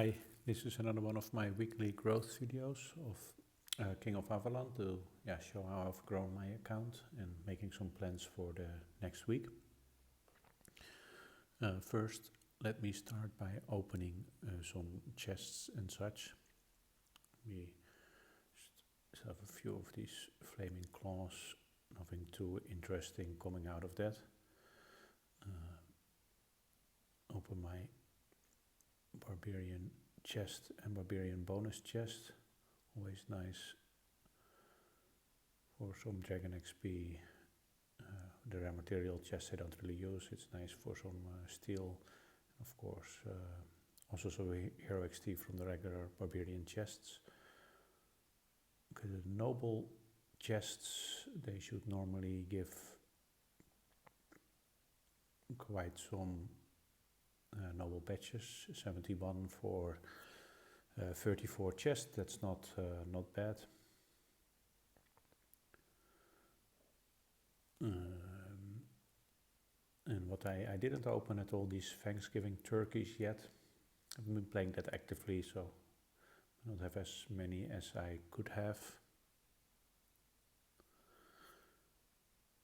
Hi, this is another one of my weekly growth videos of King of Avalon to show how I've grown my account and making some plans for the next week. First, let me start by opening some chests and such. We still have a few of these flaming claws, nothing too interesting coming out of that. Open my barbarian chest and barbarian bonus chest, always nice for some dragon XP. The rare material chests I don't really use, it's nice for some steel, of course also some hero XP from the regular barbarian chests. Okay, the noble chests, they should normally give quite some noble patches, 71 for 34 chests, that's not bad. And what I didn't open at all these Thanksgiving turkeys yet. I haven't been playing that actively, so I don't have as many as I could have.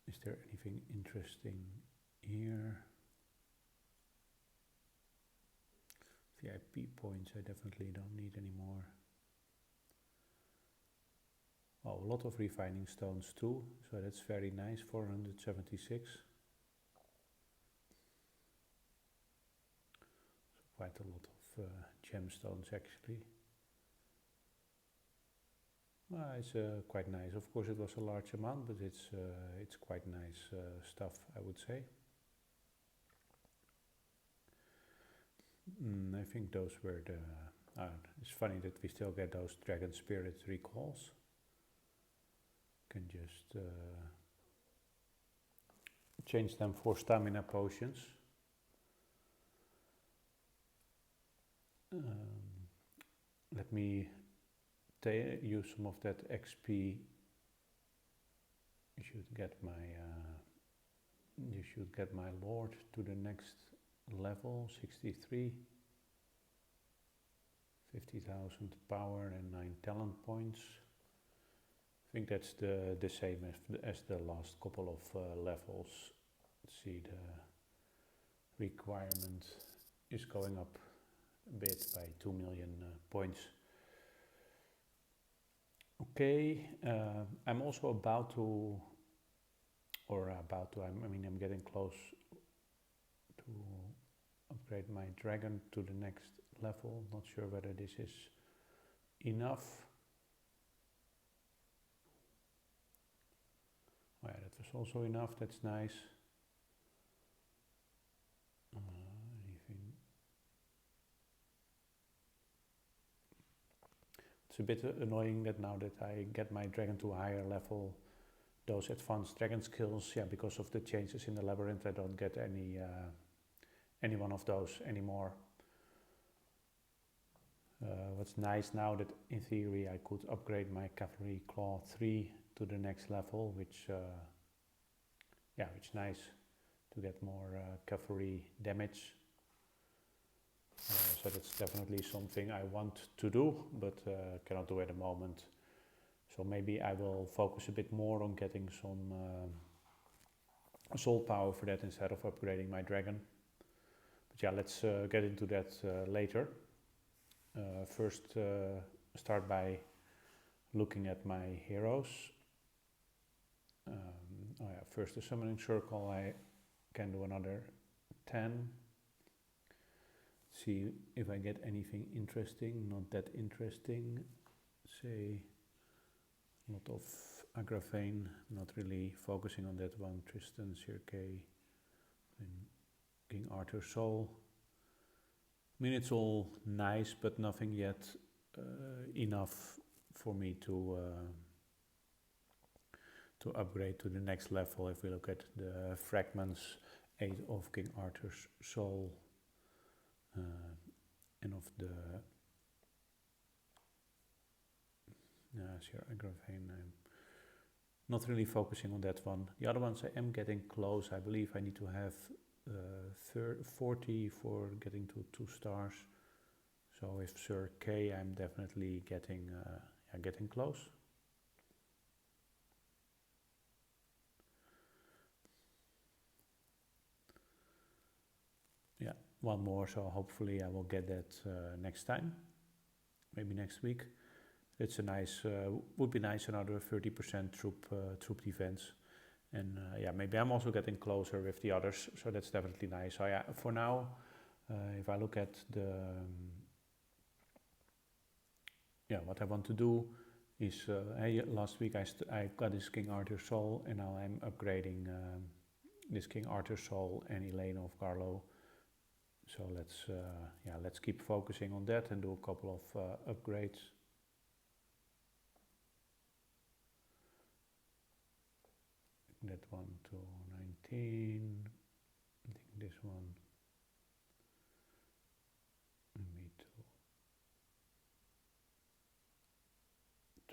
Is there anything interesting here? VIP points I definitely don't need anymore. Oh, a lot of refining stones too, so that's very nice, 476. So quite a lot of gemstones actually. It's quite nice. Of course it was a large amount, but it's quite nice stuff, I would say. I think those were the... it's funny that we still get those dragon spirit recalls. Can just change them for stamina potions. Let me use some of that XP. You should get my lord to the next level, 63. 50,000 power and 9 talent points. I think that's the same as the last couple of levels. Let's see, the requirement is going up a bit by 2 million points. Okay, I'm also I'm getting close to upgrade my dragon to the next level. Not sure whether this is enough. Oh yeah, that was also enough, that's nice. Anything? It's a bit annoying that now that I get my dragon to a higher level, those advanced dragon skills, because of the changes in the labyrinth, I don't get any one of those anymore. What's nice now that in theory I could upgrade my cavalry claw 3 to the next level, which nice to get more cavalry damage. So that's definitely something I want to do, but cannot do at the moment. So maybe I will focus a bit more on getting some soul power for that instead of upgrading my dragon. But let's get into that later. First, start by looking at my heroes. First the summoning circle, I can do another 10. See if I get anything interesting, not that interesting. Say a lot of Agravain, not really focusing on that one. Tristan, Circe, and King Arthur's Soul. I mean, it's all nice, but nothing yet enough for me to upgrade to the next level. If we look at the fragments, 8 of King Arthur's Soul, and of the Agravain, I'm not really focusing on that one. The other ones I am getting close. I believe I need to have 40 for getting to 2 stars. So with Sir K, I'm definitely getting close. Yeah, one more, so hopefully I will get that next time, maybe next week. It's a nice, would be nice, another 30% troop defense. And yeah, maybe I'm also getting closer with the others, so that's definitely nice. So yeah, for now, if I look at the, what I want to do is, last week I got this King Arthur Soul, and now I'm upgrading this King Arthur Soul and Elena of Carlo. So let's keep focusing on that and do a couple of upgrades. That one to 19. I think this one maybe to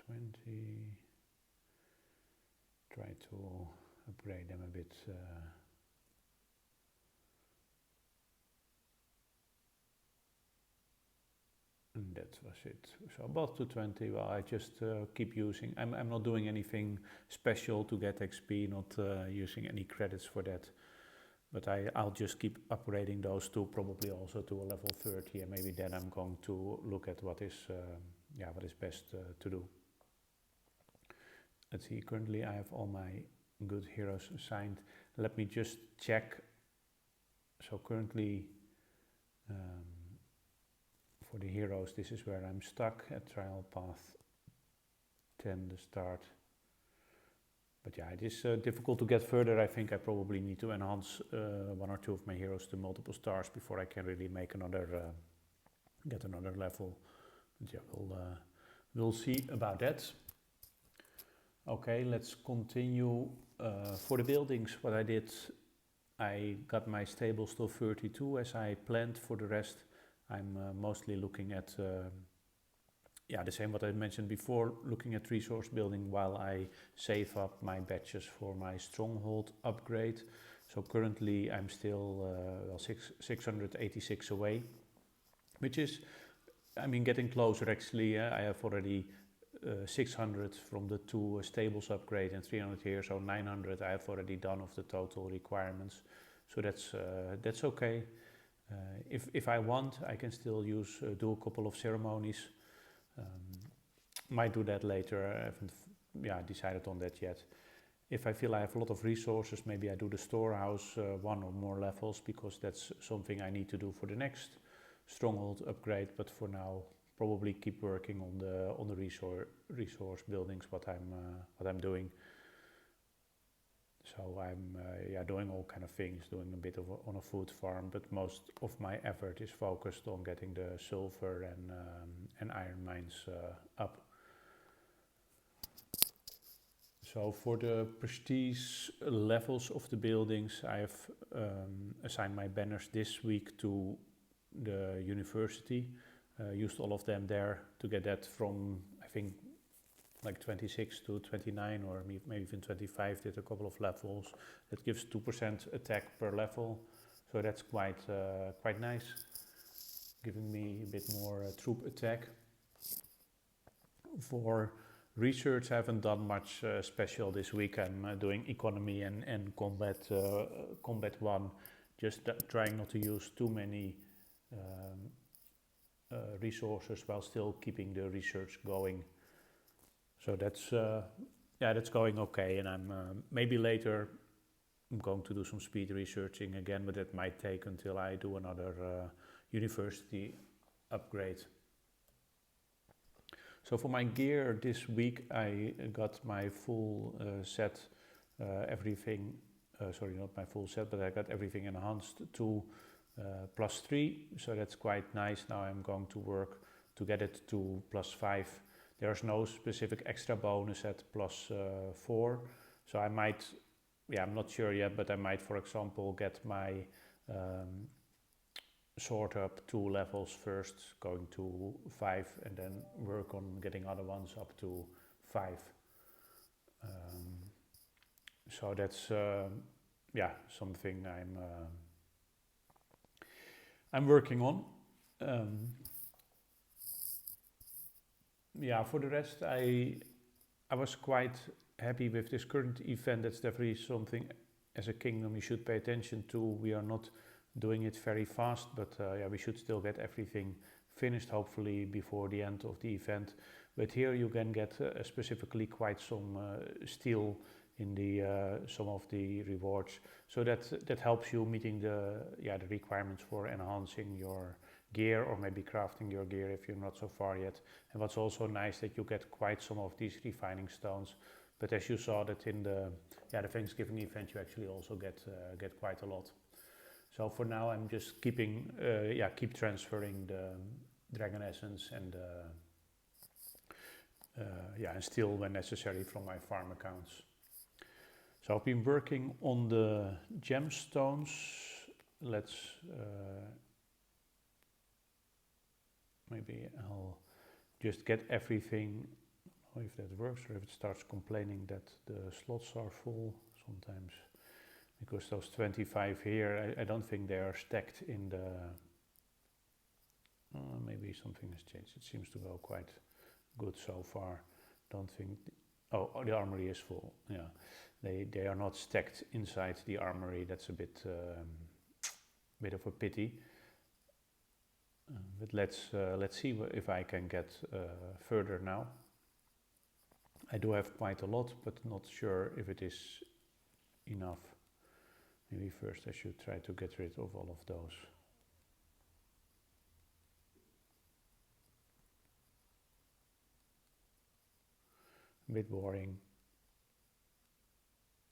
20. Try to upgrade them a bit. And that was it. So about to 20. Well, I just keep using. I'm not doing anything special to get XP. Not using any credits for that. But I'll just keep upgrading those two, probably also to a level 30, and maybe then I'm going to look at what is best to do. Let's see. Currently, I have all my good heroes assigned. Let me just check. So currently. For the heroes, this is where I'm stuck at trial path 10, the start. But yeah, it is difficult to get further. I think I probably need to enhance one or two of my heroes to multiple stars before I can really make get another level. But yeah, we'll see about that. Okay, let's continue. For the buildings, what I did, I got my stables to 32 as I planned. For the rest, I'm mostly looking at, the same what I mentioned before, looking at resource building while I save up my batches for my stronghold upgrade. So currently I'm still 686 away, which is, getting closer actually. I have already 600 from the 2 stables upgrade and 300 here, so 900 I have already done of the total requirements. So that's okay. If I want, I can still do a couple of ceremonies. Might do that later. I haven't decided on that yet. If I feel I have a lot of resources, maybe I do the storehouse 1 or more levels, because that's something I need to do for the next stronghold upgrade. But for now, probably keep working on the resource buildings. What I'm doing. So I'm doing all kind of things, doing a bit on a food farm, but most of my effort is focused on getting the silver and iron mines up. So for the prestige levels of the buildings, I have assigned my banners this week to the university. Used all of them there to get that from, I think, like 26 to 29 or maybe even 25, did a couple of levels. That gives 2% attack per level, so that's quite nice, giving me a bit more troop attack. For research, I haven't done much special this week. I'm doing economy and combat 1, just trying not to use too many resources while still keeping the research going. So that's going okay, and I'm maybe later I'm going to do some speed researching again, but it might take until I do another university upgrade. So for my gear this week, I got my full set, everything. Sorry, not my full set, but I got everything enhanced to +3. So that's quite nice. Now I'm going to work to get it to +5. There's no specific extra bonus at +4, so I might, I'm not sure yet, but I might, for example, get my sword up 2 levels first, going to 5, and then work on getting other ones up to 5. So that's something I'm working on. Yeah, for the rest, I was quite happy with this current event. That's definitely something as a kingdom you should pay attention to. We are not doing it very fast, but yeah, we should still get everything finished hopefully before the end of the event. But here you can get specifically quite some steel in the some of the rewards, so that helps you meeting the requirements for enhancing your gear, or maybe crafting your gear if you're not so far yet. And what's also nice that you get quite some of these refining stones. But as you saw that in the Thanksgiving event, you actually also get quite a lot. So for now, I'm just keep transferring the dragon essence and and steel when necessary from my farm accounts. So I've been working on the gemstones. Let's maybe I'll just get everything. I don't know if that works or if it starts complaining that the slots are full sometimes, because those 25 here, I don't think they are stacked in the. Maybe something has changed. It seems to go quite good so far. Don't think. The armory is full. Yeah, they are not stacked inside the armory. That's a bit of a pity. But let's see if I can get further now. I do have quite a lot, but not sure if it is enough. Maybe first I should try to get rid of all of those. A bit boring.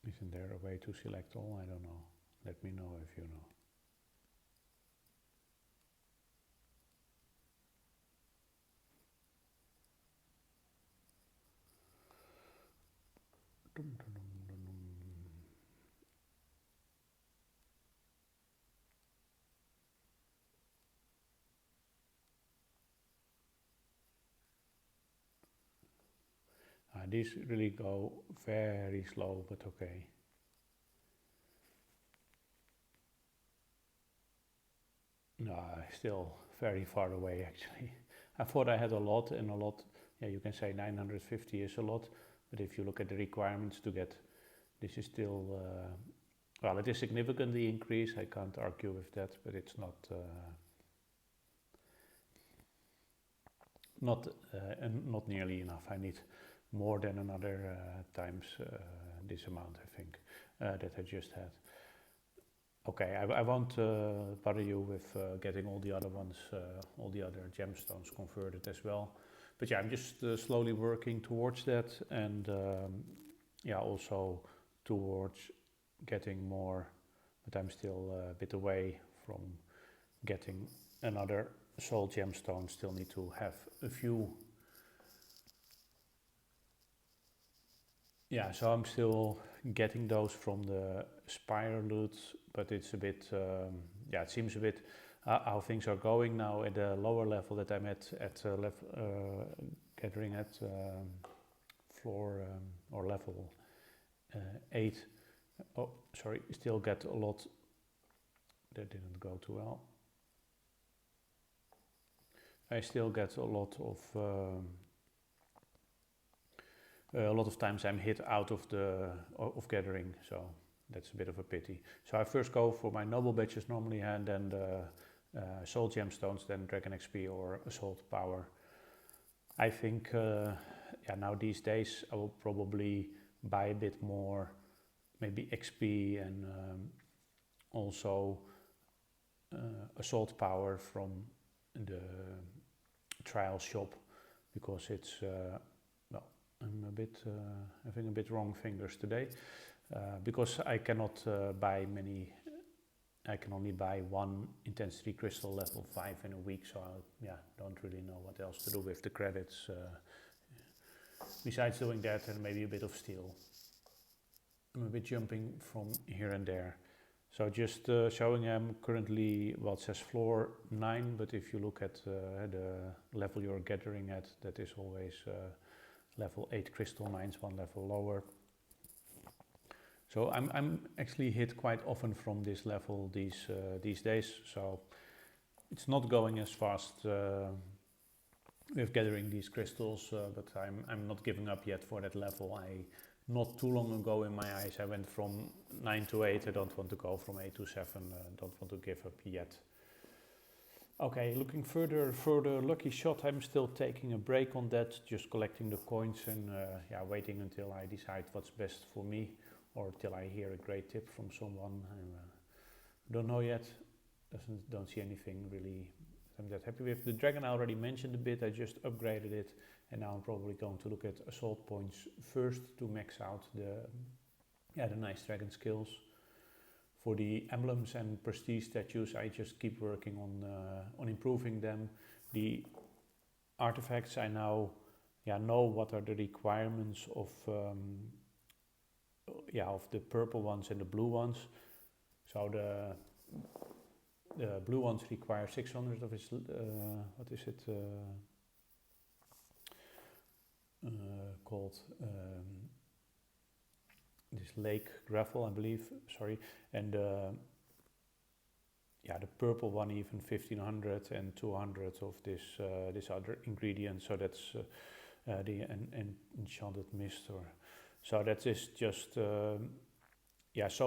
Isn't there a way to select all? I don't know. Let me know if you know. These really go very slow, but okay. No, still very far away actually. I thought I had a lot, yeah, you can say 950 is a lot, but if you look at the requirements to get, this is still, well, it is significantly increased, I can't argue with that, but it's not nearly enough. I need more than another times this amount, I think, that I just had. Okay, I won't bother you with getting all the other ones, all the other gemstones converted as well. But yeah, I'm just slowly working towards that, and also towards getting more, but I'm still a bit away from getting another soul gemstone. Still need to have a few. Yeah, so I'm still getting those from the Spire loot, but it's a bit, it seems a bit how things are going now at the lower level that I'm at gathering at floor or level 8. Oh, sorry, still get a lot. That didn't go too well. I still get a lot of times I'm hit out of gathering, so that's a bit of a pity. So I first go for my noble badges normally, and then the soul gemstones, then dragon XP or assault power. I think now these days I will probably buy a bit more, maybe XP and also assault power from the trial shop, because it's I'm a bit having a bit wrong fingers today, because I cannot buy many. I can only buy one intensity crystal level 5 in a week, so I don't really know what else to do with the credits besides doing that, and maybe a bit of steel. I'm a bit jumping from here and there. So just showing I'm currently, well, it says floor 9, but if you look at the level you're gathering at, that is always level 8 crystal mines, one level lower. So I'm actually hit quite often from this level these days, so it's not going as fast with gathering these crystals, but I'm not giving up yet for that level. Not too long ago in my eyes I went from 9 to 8. I don't want to go from 8 to 7. Don't want to give up yet. Okay, looking further for the lucky shot, I'm still taking a break on that, just collecting the coins and waiting until I decide what's best for me, or till I hear a great tip from someone. I don't know yet. Don't see anything really I'm that happy with. The dragon I already mentioned a bit. I just upgraded it, and now I'm probably going to look at assault points first to max out the nice dragon skills. For the emblems and prestige statues, I just keep working on improving them. The artifacts, I now know what are the requirements of the purple ones and the blue ones. So the blue ones require 600 of its called this lake gravel, I believe. Sorry, and the purple one even 1500 and 200 of this other ingredient. So that's the enchanted mist, so that is just so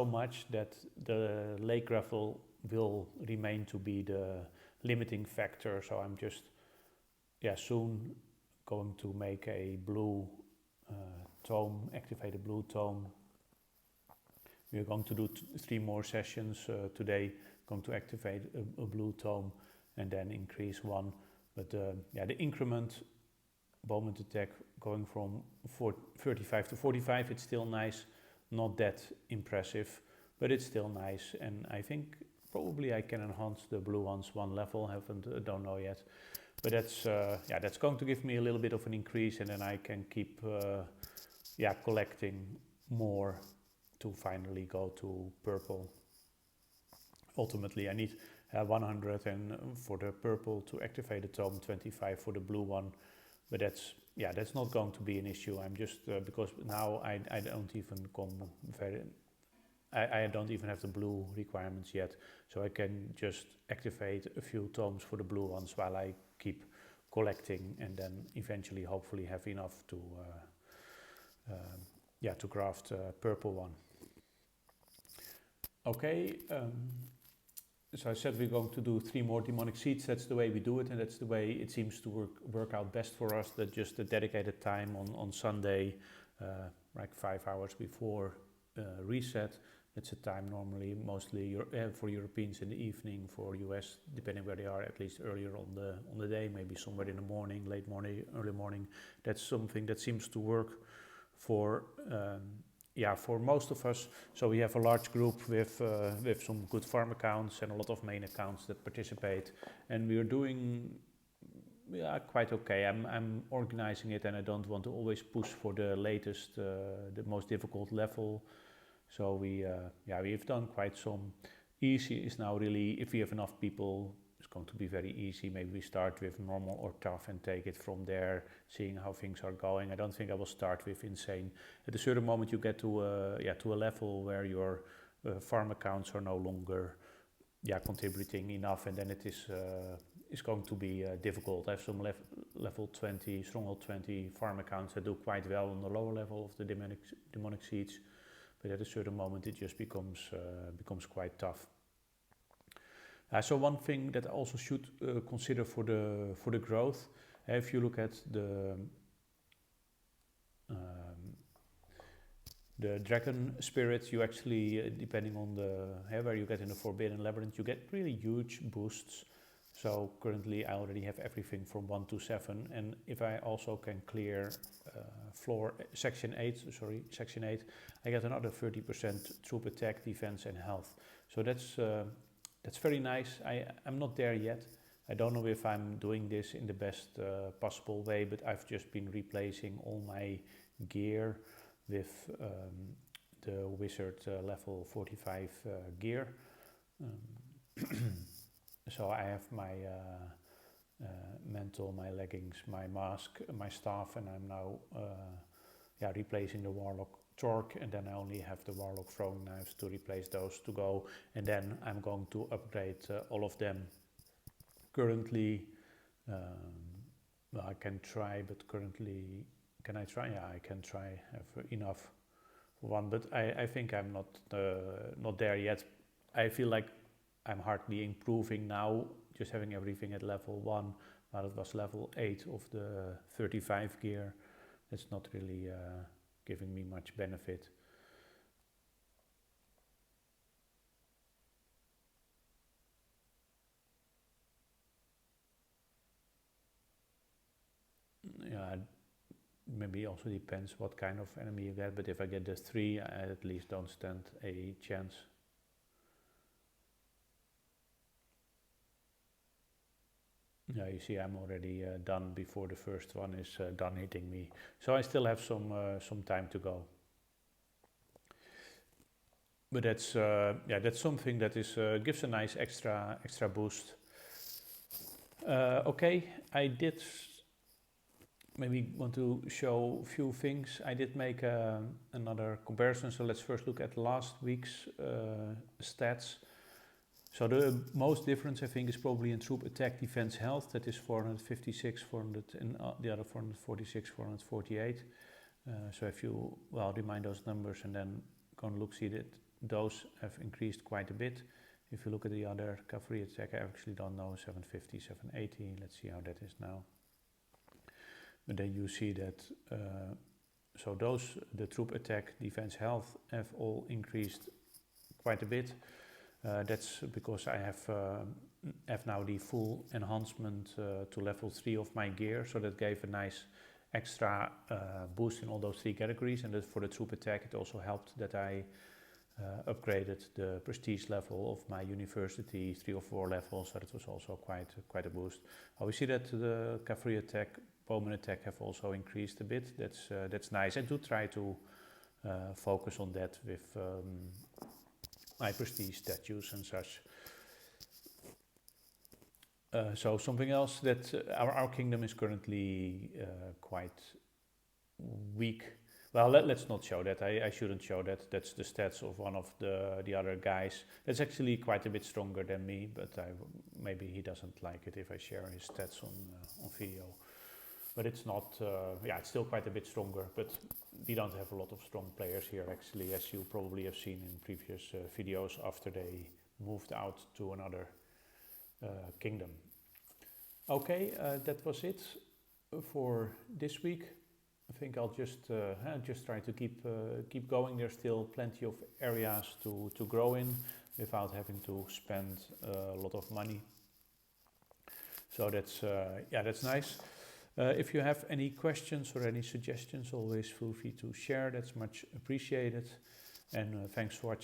much that the lake gravel will remain to be the limiting factor. So I'm just soon going to make a blue tome, activated blue tome. We're going to do 3 more sessions today. Going to activate a blue tome and then increase 1. But the increment moment attack going from 35 to 45, it's still nice. Not that impressive, but it's still nice. And I think probably I can enhance the blue ones 1 level. Don't know yet. But that's going to give me a little bit of an increase, and then I can keep collecting more to finally go to purple. Ultimately I need 100 and for the purple to activate the tome, 25 for the blue one. But that's not going to be an issue. I'm just because now I don't even I don't even have the blue requirements yet, so I can just activate a few tomes for the blue ones while I keep collecting, and then eventually hopefully have enough to craft a purple one. Okay, so I said we're going to do 3 more demonic seeds. That's the way we do it, and that's the way it seems to work out best for us. That just a dedicated time on Sunday, like 5 hours before reset. It's a time normally mostly for Europeans in the evening, for US depending where they are, at least earlier on the day, maybe somewhere in the morning, late morning, early morning. That's something that seems to work for most of us. So we have a large group with some good farm accounts and a lot of main accounts that participate, and we are doing quite okay. I'm organizing it, and I don't want to always push for the latest, the most difficult level. So we've done quite some. Easy is now really, if we have enough people, it's going to be very easy. Maybe we start with normal or tough and take it from there, seeing how things are going. I don't think I will start with insane. At a certain moment you get to a level where your farm accounts are no longer contributing enough, and then it is going to be difficult. I have some level 20, stronghold 20 farm accounts that do quite well on the lower level of the demonic seeds. But at a certain moment it just becomes quite tough. So one thing that I also should consider for the growth, if you look at the dragon spirit, you actually, depending on where you get in the Forbidden Labyrinth, you get really huge boosts. So currently I already have everything from 1 to 7, and if I also can clear section 8, I get another 30% troop attack, defense and health. So that's very nice. I'm not there yet. I don't know if I'm doing this in the best possible way, but I've just been replacing all my gear with the wizard level 45 gear. So I have my mantle, my leggings, my mask, my staff, and I'm now replacing the warlock torque, and then I only have the warlock throwing knives to replace those to go, and then I'm going to upgrade all of them. Currently Well, I can try, but currently, can I try? Yeah, I can try. Have enough for one, but I think I'm not there yet. I feel like I'm hardly improving now, just having everything at level 1, while it was level 8 of the 35 gear. It's not really giving me much benefit. Yeah, maybe also depends what kind of enemy you get, but if I get the 3, I at least don't stand a chance. Yeah, you see, I'm already done before the first one is done hitting me, so I still have some time to go. But that's yeah, that's something that is gives a nice extra boost. Okay, I did maybe want to show a few things. I did make another comparison, so let's first look at last week's stats. So the most difference I think is probably in troop attack, defense, health. That is 456, 400, and the other 446, 448. So if you remind those numbers and then go and look, see that those have increased quite a bit. If you look at the other cavalry attack, I actually don't know, 750, 780. Let's see how that is now. But then you see that so those, the troop attack, defense, health, have all increased quite a bit. That's because I have now the full enhancement to level 3 of my gear, so that gave a nice extra boost in all those 3 categories. And for the troop attack, it also helped that I upgraded the prestige level of my university 3 or 4 levels, so that was also quite a boost. We see that the cavalry attack, bowman attack have also increased a bit. That's nice. I do try to focus on that with my prestige statues and such. So something else that our kingdom is currently quite weak. Well, let's not show that. I shouldn't show that. That's the stats of one of the other guys. That's actually quite a bit stronger than me, but maybe he doesn't like it if I share his stats on video. But it's not, yeah, it's still quite a bit stronger, but we don't have a lot of strong players here actually, as you probably have seen in previous videos after they moved out to another kingdom. Okay, that was it for this week. I think I'll just try to keep going. There's still plenty of areas to grow in without having to spend a lot of money. So that's yeah, that's nice. If you have any questions or any suggestions, always feel free to share. That's much appreciated. And thanks for watching.